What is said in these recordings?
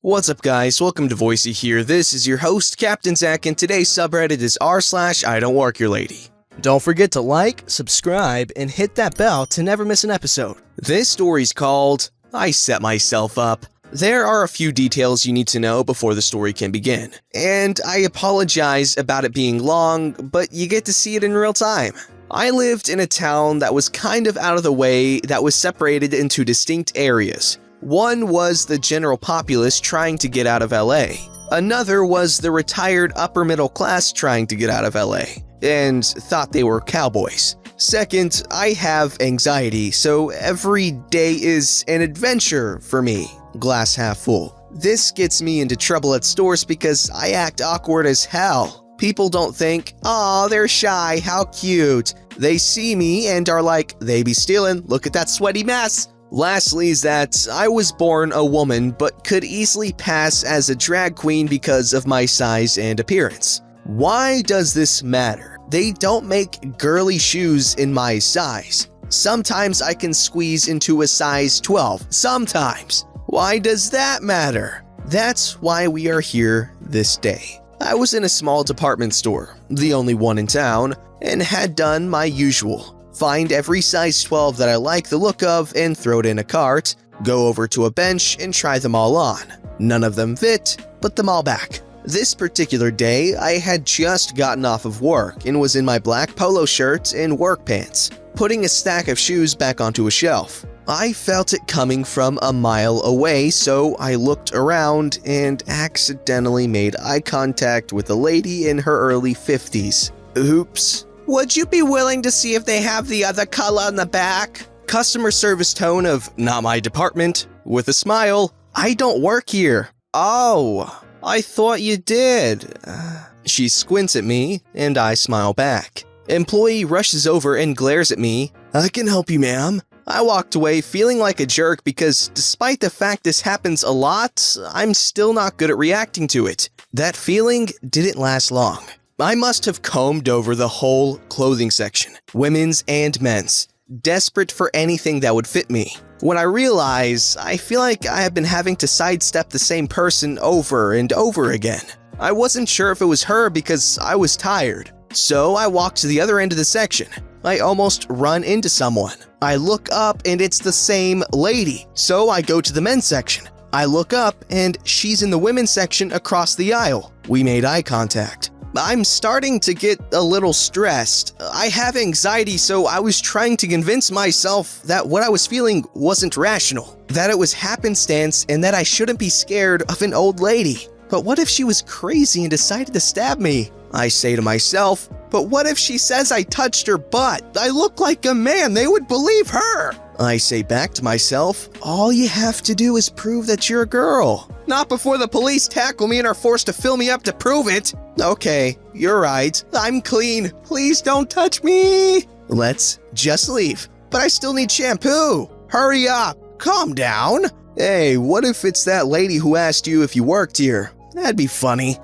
What's up guys, welcome to Voicey here. This is your host, Captain Zach, and today's subreddit is r/IDontWorkHereLady. Don't forget to like, subscribe, and hit that bell to never miss an episode. This story's called, I Set Myself Up. There are a few details you need to know before the story can begin, and I apologize about it being long, but you get to see it in real time. I lived in a town that was kind of out of the way that was separated into distinct areas. One was the general populace trying to get out of LA. Another was the retired upper middle class trying to get out of LA and thought they were cowboys. Second, I have anxiety, so every day is an adventure for me, glass half full. This gets me into trouble at stores because I act awkward as hell. People don't think, "Aw, they're shy, how cute." They see me and are like, "They be stealing, look at that sweaty mess." Lastly is that I was born a woman but could easily pass as a drag queen because of my size and appearance. Why does this matter? They don't make girly shoes in my size. Sometimes I can squeeze into a size 12, sometimes. Why does that matter? That's why we are here this day. I was in a small department store, the only one in town, and had done my usual. Find every size 12 that I like the look of and throw it in a cart, go over to a bench and try them all on. None of them fit, put them all back. This particular day, I had just gotten off of work and was in my black polo shirt and work pants, putting a stack of shoes back onto a shelf. I felt it coming from a mile away, so I looked around and accidentally made eye contact with a lady in her early 50s. Oops. "Would you be willing to see if they have the other color on the back?" Customer service tone of, "Not my department." With a smile, "I don't work here." "Oh, I thought you did." She squints at me, and I smile back. Employee rushes over and glares at me. "I can help you, ma'am." I walked away feeling like a jerk because despite the fact this happens a lot, I'm still not good at reacting to it. That feeling didn't last long. I must have combed over the whole clothing section, women's and men's, desperate for anything that would fit me. When I realize, I feel like I have been having to sidestep the same person over and over again. I wasn't sure if it was her because I was tired, so I walked to the other end of the section. I almost run into someone. I look up and it's the same lady, so I go to the men's section. I look up and she's in the women's section across the aisle. We made eye contact. I'm starting to get a little stressed. I have anxiety, so I was trying to convince myself that what I was feeling wasn't rational, that it was happenstance and that I shouldn't be scared of an old lady. But what if she was crazy and decided to stab me? I say to myself, but what if she says I touched her butt? I look like a man, they would believe her. I say back to myself, all you have to do is prove that you're a girl. Not before the police tackle me and are forced to fill me up to prove it. Okay, you're right. I'm clean. Please don't touch me. Let's just leave. But I still need shampoo. Hurry up. Calm down. Hey, what if it's that lady who asked you if you worked here? That'd be funny.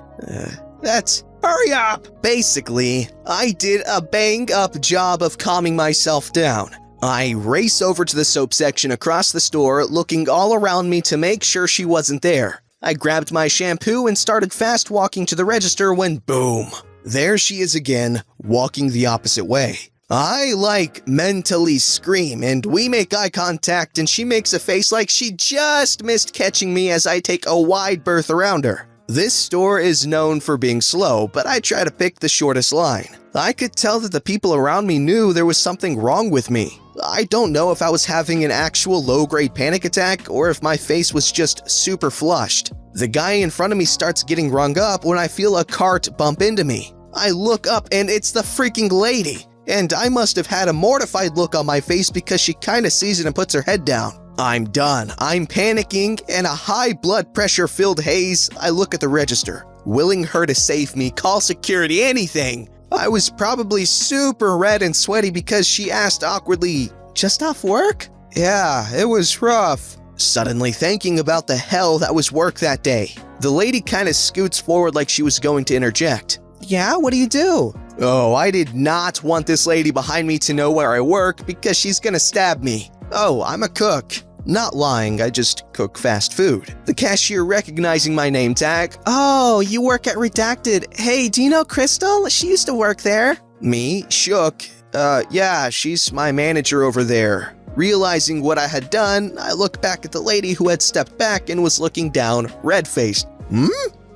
Hurry up. Basically, I did a bang-up job of calming myself down. I race over to the soap section across the store, looking all around me to make sure she wasn't there. I grabbed my shampoo and started fast walking to the register when boom, there she is again, walking the opposite way. I mentally scream and we make eye contact and she makes a face like she just missed catching me as I take a wide berth around her. This store is known for being slow, but I try to pick the shortest line. I could tell that the people around me knew there was something wrong with me. I don't know if I was having an actual low-grade panic attack or if my face was just super flushed. The guy in front of me starts getting rung up when I feel a cart bump into me. I look up and it's the freaking lady. And I must have had a mortified look on my face because she kinda sees it and puts her head down. I'm done. I'm panicking, and a high blood pressure filled haze. I look at the register, willing her to save me, call security, anything. I was probably super red and sweaty because she asked awkwardly, "Just off work?" Yeah, it was rough. Suddenly thinking about the hell that was work that day. The lady kinda scoots forward like she was going to interject. "Yeah, what do you do?" Oh, I did not want this lady behind me to know where I work because she's gonna stab me. "Oh, I'm a cook." Not lying, I just cook fast food. The cashier recognizing my name tag, "Oh, you work at Redacted. Hey, do you know Crystal? She used to work there." Me, shook, yeah, she's my manager over there." Realizing what I had done, I looked back at the lady who had stepped back and was looking down, red-faced.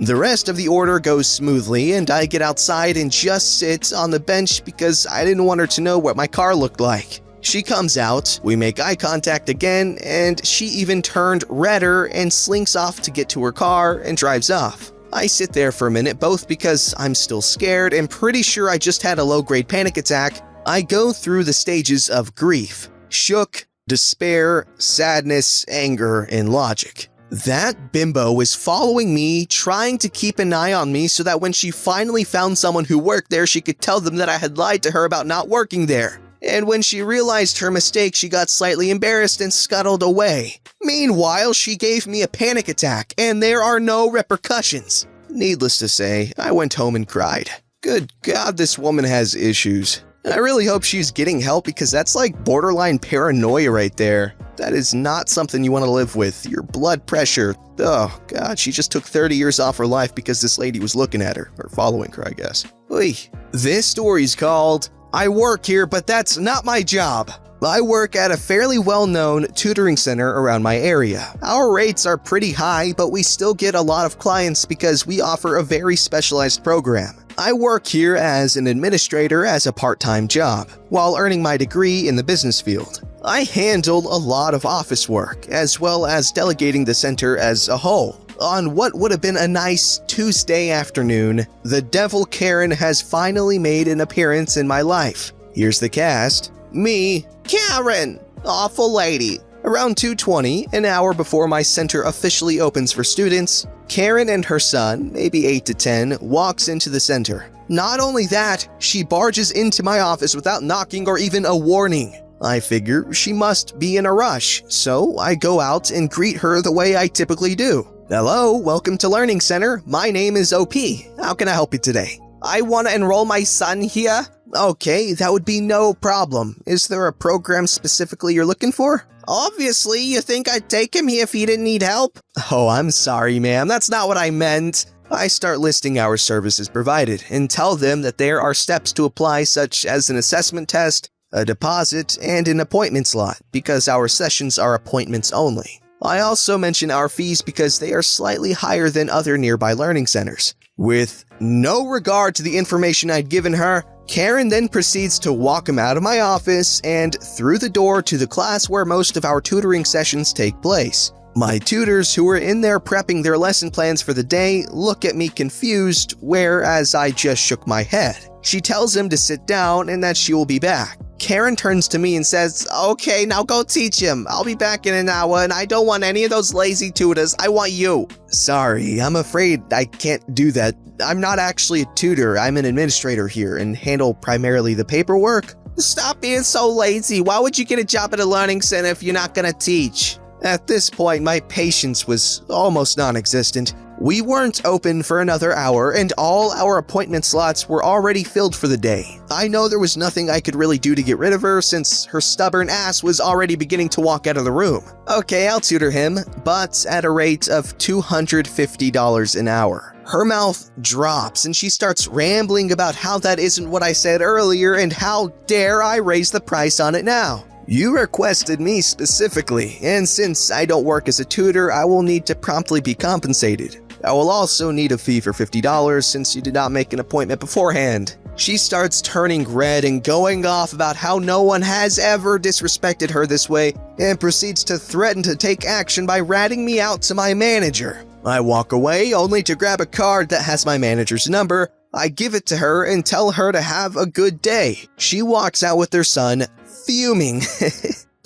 The rest of the order goes smoothly, and I get outside and just sit on the bench because I didn't want her to know what my car looked like. She comes out, we make eye contact again, and she even turned redder and slinks off to get to her car and drives off. I sit there for a minute, both because I'm still scared and pretty sure I just had a low-grade panic attack. I go through the stages of grief: shook, despair, sadness, anger, and logic. That bimbo is following me, trying to keep an eye on me so that when she finally found someone who worked there, she could tell them that I had lied to her about not working there. And when she realized her mistake, she got slightly embarrassed and scuttled away. Meanwhile, she gave me a panic attack, and there are no repercussions. Needless to say, I went home and cried. Good God, this woman has issues. I really hope she's getting help because that's like borderline paranoia right there. That is not something you want to live with. Your blood pressure. Oh God, she just took 30 years off her life because this lady was looking at her, or following her, I guess. Oy. This story's called, "I work here, but that's not my job." I work at a fairly well-known tutoring center around my area. Our rates are pretty high, but we still get a lot of clients because we offer a very specialized program. I work here as an administrator as a part-time job, while earning my degree in the business field. I handle a lot of office work, as well as delegating the center as a whole. On what would have been a nice Tuesday afternoon, the devil Karen has finally made an appearance in my life. Here's the cast. Me, Karen, awful lady. Around 2:20, an hour before my center officially opens for students, Karen and her son, maybe 8 to 10, walks into the center. Not only that, she barges into my office without knocking or even a warning. I figure she must be in a rush, so I go out and greet her the way I typically do. "Hello, welcome to Learning Center. My name is OP. How can I help you today?" "I want to enroll my son here." "Okay, that would be no problem. Is there a program specifically you're looking for?" "Obviously, you think I'd take him here if he didn't need help?" "Oh, I'm sorry, ma'am. That's not what I meant." I start listing our services provided and tell them that there are steps to apply such as an assessment test, a deposit, and an appointment slot because our sessions are appointments only. I also mention our fees because they are slightly higher than other nearby learning centers. With no regard to the information I'd given her, Karen then proceeds to walk him out of my office and through the door to the class where most of our tutoring sessions take place. My tutors who are in there prepping their lesson plans for the day look at me confused, whereas I just shook my head. She tells him to sit down and that she will be back. Karen turns to me and says, "Okay, now go teach him. I'll be back in an hour and I don't want any of those lazy tutors. I want you." "Sorry, I'm afraid I can't do that. I'm not actually a tutor. I'm an administrator here and handle primarily the paperwork." "Stop being so lazy. Why would you get a job at a learning center if you're not gonna teach?" At this point, my patience was almost non-existent. We weren't open for another hour and all our appointment slots were already filled for the day. I know there was nothing I could really do to get rid of her since her stubborn ass was already beginning to walk out of the room. Okay, I'll tutor him, but at a rate of $250 an hour. Her mouth drops and she starts rambling about how that isn't what I said earlier and how dare I raise the price on it now. "You requested me specifically, and since I don't work as a tutor, I will need to promptly be compensated. I will also need a fee for $50 since you did not make an appointment beforehand." She starts turning red and going off about how no one has ever disrespected her this way and proceeds to threaten to take action by ratting me out to my manager. I walk away only to grab a card that has my manager's number. I give it to her and tell her to have a good day. She walks out with her son, fuming.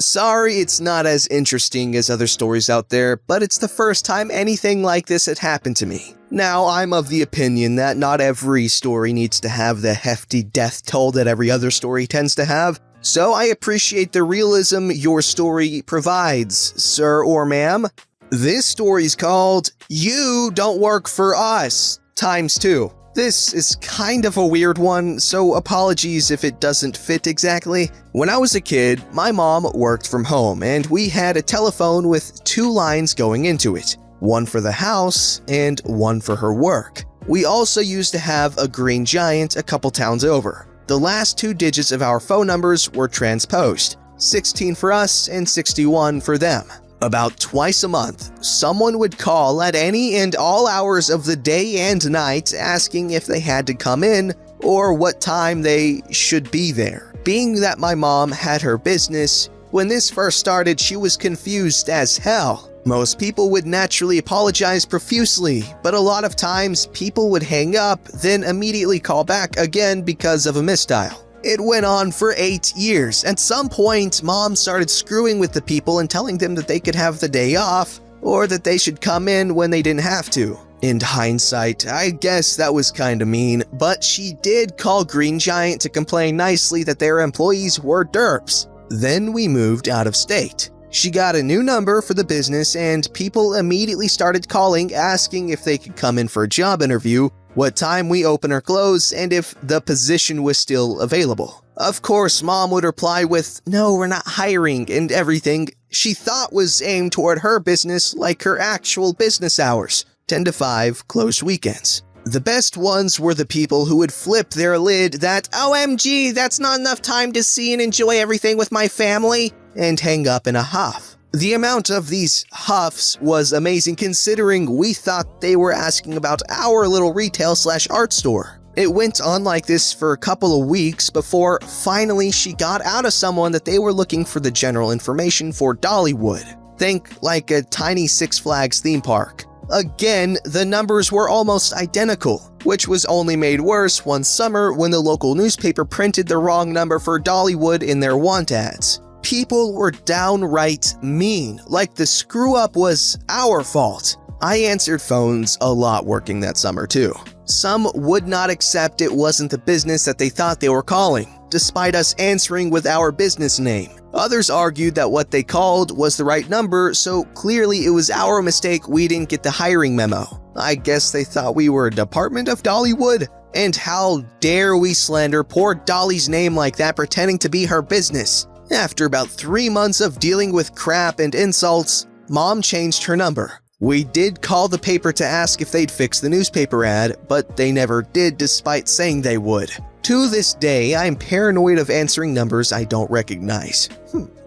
Sorry it's not as interesting as other stories out there, but it's the first time anything like this had happened to me. Now, I'm of the opinion that not every story needs to have the hefty death toll that every other story tends to have, so I appreciate the realism your story provides, sir or ma'am. This story's called You Don't Work for Us ×2. This is kind of a weird one, so apologies if it doesn't fit exactly. When I was a kid, my mom worked from home and we had a telephone with 2 lines going into it, one for the house and one for her work. We also used to have a green giant a couple towns over. The last 2 digits of our phone numbers were transposed, 16 for us and 61 for them. About twice a month, someone would call at any and all hours of the day and night asking if they had to come in or what time they should be there. Being that my mom had her business, when this first started, she was confused as hell. Most people would naturally apologize profusely, but a lot of times people would hang up, then immediately call back again because of a misdial. It went on for 8 years. At some point, Mom started screwing with the people and telling them that they could have the day off or that they should come in when they didn't have to. In hindsight, I guess that was kinda mean, but she did call Green Giant to complain nicely that their employees were derps. Then we moved out of state. She got a new number for the business and people immediately started calling asking if they could come in for a job interview, what time we open or close, and if the position was still available. Of course, Mom would reply with, "No, we're not hiring," and everything she thought was aimed toward her business like her actual business hours, 10 to 5, closed weekends. The best ones were the people who would flip their lid that, "OMG, that's not enough time to see and enjoy everything with my family," and hang up in a huff. The amount of these huffs was amazing considering we thought they were asking about our little retail/art store. It went on like this for a couple of weeks before finally she got out of someone that they were looking for the general information for Dollywood. Think like a tiny Six Flags theme park. Again, the numbers were almost identical, which was only made worse one summer when the local newspaper printed the wrong number for Dollywood in their want ads. People were downright mean, like the screw-up was our fault. I answered phones a lot working that summer too. Some would not accept it wasn't the business that they thought they were calling, despite us answering with our business name. Others argued that what they called was the right number, so clearly it was our mistake we didn't get the hiring memo. I guess they thought we were a department of Dollywood? And how dare we slander poor Dolly's name like that, pretending to be her business? After about 3 months of dealing with crap and insults, Mom changed her number. We did call the paper to ask if they'd fix the newspaper ad, but they never did despite saying they would. To this day, I'm paranoid of answering numbers I don't recognize.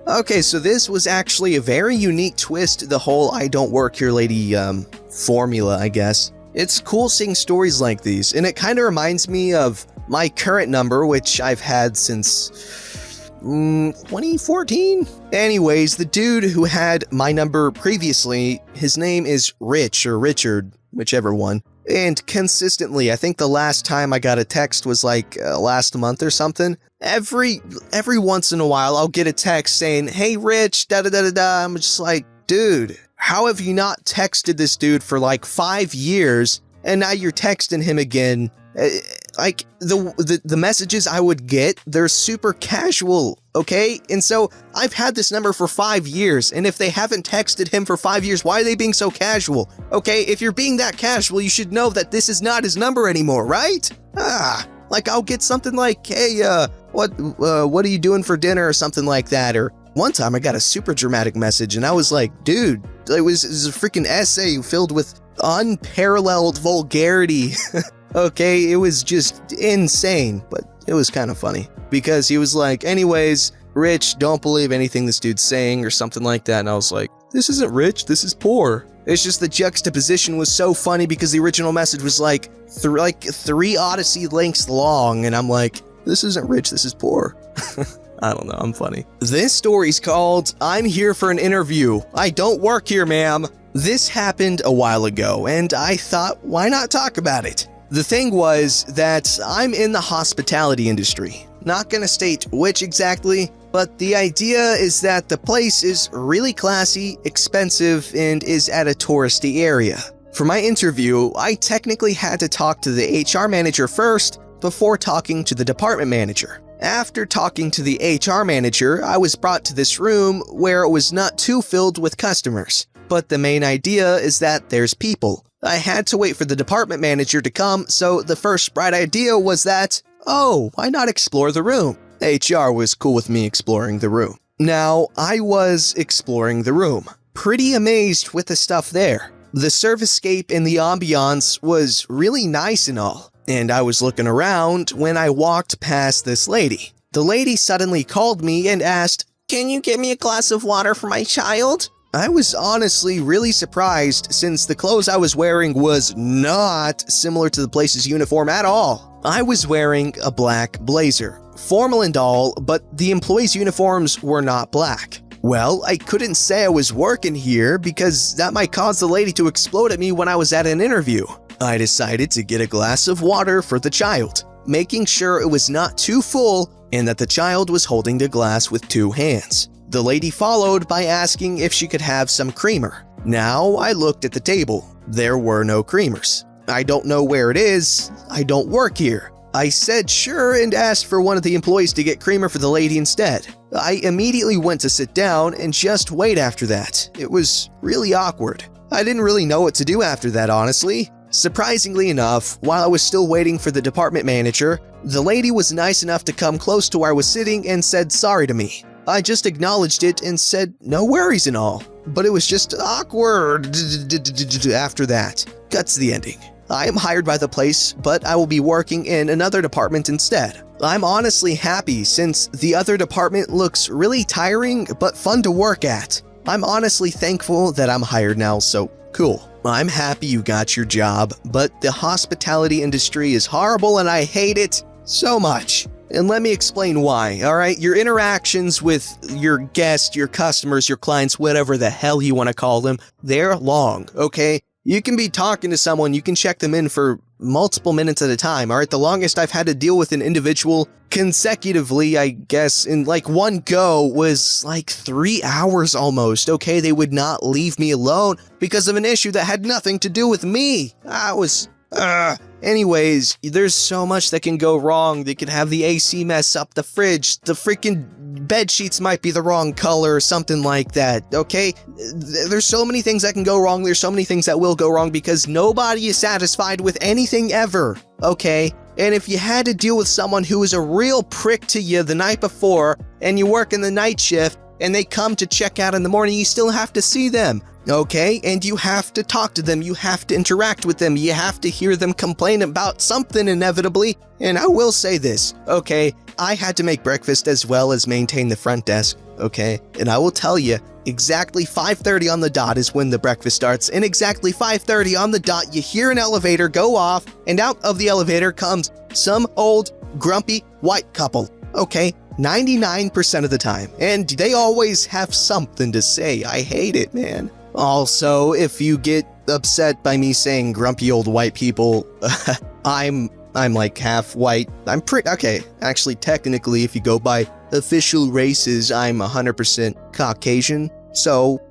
Okay, so this was actually a very unique twist to the whole I Don't Work Here Lady formula, I guess. It's cool seeing stories like these, and it kind of reminds me of my current number, which I've had since 2014? Anyways, the dude who had my number previously, his name is Rich or Richard, whichever one. And consistently, I think the last time I got a text was like last month or something. Every once in a while, I'll get a text saying, "Hey Rich, da-da-da-da-da." I'm just like, dude, how have you not texted this dude for like 5 years and now you're texting him again? Like the messages I would get, they're super casual, okay? And so I've had this number for 5 years, and if they haven't texted him for 5 years, why are they being so casual? Okay, if you're being that casual, you should know that this is not his number anymore, right? Like I'll get something like, "Hey, what are you doing for dinner?" or something like that. Or one time I got a super dramatic message, and I was like, dude, it was a freaking essay filled with unparalleled vulgarity. Okay, it was just insane, but it was kind of funny because he was like, "Anyways, Rich, don't believe anything this dude's saying," or something like that. And I was like, this isn't rich, this is poor. It's just the juxtaposition was so funny because the original message was like 3 Odyssey lengths long. And I'm like, this isn't rich, this is poor. I don't know, I'm funny. This story's called "I'm Here for an Interview. I Don't Work Here, Ma'am." This happened a while ago, and I thought, why not talk about it? The thing was that I'm in the hospitality industry. Not gonna state which exactly, but the idea is that the place is really classy, expensive, and is at a touristy area. For my interview, I technically had to talk to the HR manager first before talking to the department manager. After talking to the HR manager, I was brought to this room where it was not too filled with customers. But the main idea is that there's people. I had to wait for the department manager to come, so the first bright idea was that, oh, why not explore the room? HR was cool with me exploring the room. Now, I was exploring the room, pretty amazed with the stuff there. The servicescape and the ambiance was really nice and all, and I was looking around when I walked past this lady. The lady suddenly called me and asked, "Can you get me a glass of water for my child?" I was honestly really surprised since the clothes I was wearing was not similar to the place's uniform at all. I was wearing a black blazer, formal and all, but the employees' uniforms were not black. Well, I couldn't say I was working here because that might cause the lady to explode at me when I was at an interview. I decided to get a glass of water for the child, making sure it was not too full and that the child was holding the glass with 2 hands. The lady followed by asking if she could have some creamer. Now I looked at the table. There were no creamers. I don't know where it is. I don't work here. I said sure and asked for one of the employees to get creamer for the lady instead. I immediately went to sit down and just wait after that. It was really awkward. I didn't really know what to do after that, honestly. Surprisingly enough, while I was still waiting for the department manager, the lady was nice enough to come close to where I was sitting and said sorry to me. I just acknowledged it and said no worries and all, but it was just awkward after that. Cuts the ending. I am hired by the place, but I will be working in another department instead. I'm honestly happy since the other department looks really tiring but fun to work at. I'm honestly thankful that I'm hired now, so cool. I'm happy you got your job, but the hospitality industry is horrible and I hate it so much. And let me explain why, alright? Your interactions with your guests, your customers, your clients, whatever the hell you want to call them, they're long, okay? You can be talking to someone, you can check them in for multiple minutes at a time, alright? The longest I've had to deal with an individual consecutively, I guess, in like one go was like 3 hours almost, okay? They would not leave me alone because of an issue that had nothing to do with me. Anyways, there's so much that can go wrong. They could have the AC mess up, the fridge, the freaking bed sheets might be the wrong color or something like that, okay? There's so many things that can go wrong. There's so many things that will go wrong because nobody is satisfied with anything ever, okay? And if you had to deal with someone who is a real prick to you the night before and you work in the night shift and they come to check out in the morning, you still have to see them. Okay, and you have to talk to them, you have to interact with them, you have to hear them complain about something inevitably. And I will say this, okay, I had to make breakfast as well as maintain the front desk, okay? And I will tell you, exactly 5:30 on the dot is when the breakfast starts, and exactly 5:30 on the dot you hear an elevator go off, and out of the elevator comes some old, grumpy, white couple, okay? 99% of the time, and they always have something to say. I hate it, man. Also, if you get upset by me saying grumpy old white people, I'm like half white. Okay, actually technically if you go by official races, I'm 100% Caucasian, so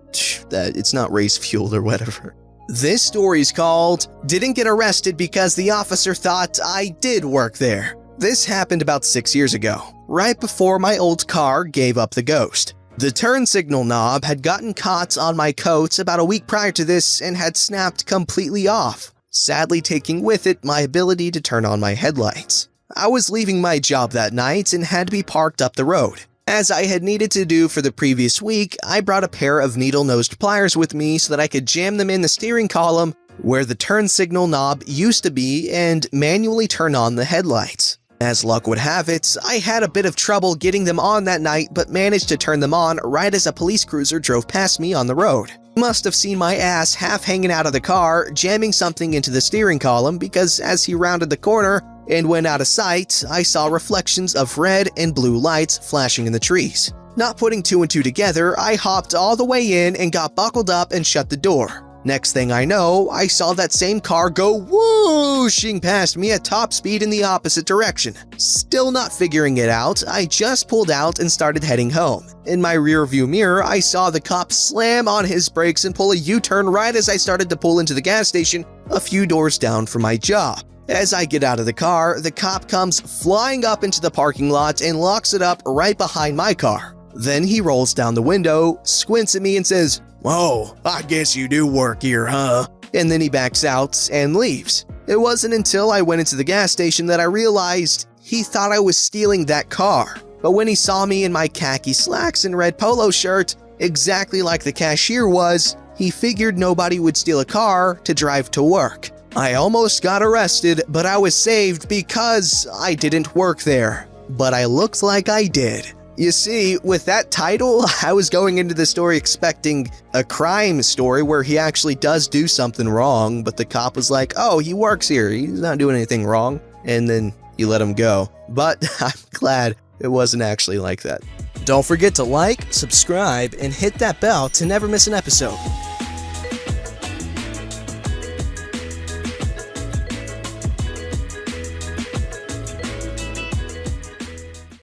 that it's not race fueled or whatever. This story's called Didn't Get Arrested Because the Officer Thought I Did Work There. This happened about 6 years ago, right before my old car gave up the ghost. The turn signal knob had gotten caught on my coat about a week prior to this and had snapped completely off, sadly taking with it my ability to turn on my headlights. I was leaving my job that night and had to be parked up the road. As I had needed to do for the previous week, I brought a pair of needle-nosed pliers with me so that I could jam them in the steering column where the turn signal knob used to be and manually turn on the headlights. As luck would have it, I had a bit of trouble getting them on that night but managed to turn them on right as a police cruiser drove past me on the road. Must have seen my ass half hanging out of the car, jamming something into the steering column because as he rounded the corner and went out of sight, I saw reflections of red and blue lights flashing in the trees. Not putting two and two together, I hopped all the way in and got buckled up and shut the door. Next thing I know, I saw that same car go whooshing past me at top speed in the opposite direction. Still not figuring it out, I just pulled out and started heading home. In my rearview mirror, I saw the cop slam on his brakes and pull a U-turn right as I started to pull into the gas station a few doors down from my job. As I get out of the car, the cop comes flying up into the parking lot and locks it up right behind my car. Then he rolls down the window, squints at me and says, "Whoa, I guess you do work here, huh?" and then he backs out and leaves. It wasn't until I went into the gas station that I realized he thought I was stealing that car. But when he saw me in my khaki slacks and red polo shirt, exactly like the cashier was, he figured nobody would steal a car to drive to work. I almost got arrested, but I was saved because I didn't work there. But I looked like I did. You see, with that title, I was going into the story expecting a crime story where he actually does do something wrong, but the cop was like, oh, he works here, he's not doing anything wrong, and then you let him go. But I'm glad it wasn't actually like that. Don't forget to like, subscribe, and hit that bell to never miss an episode.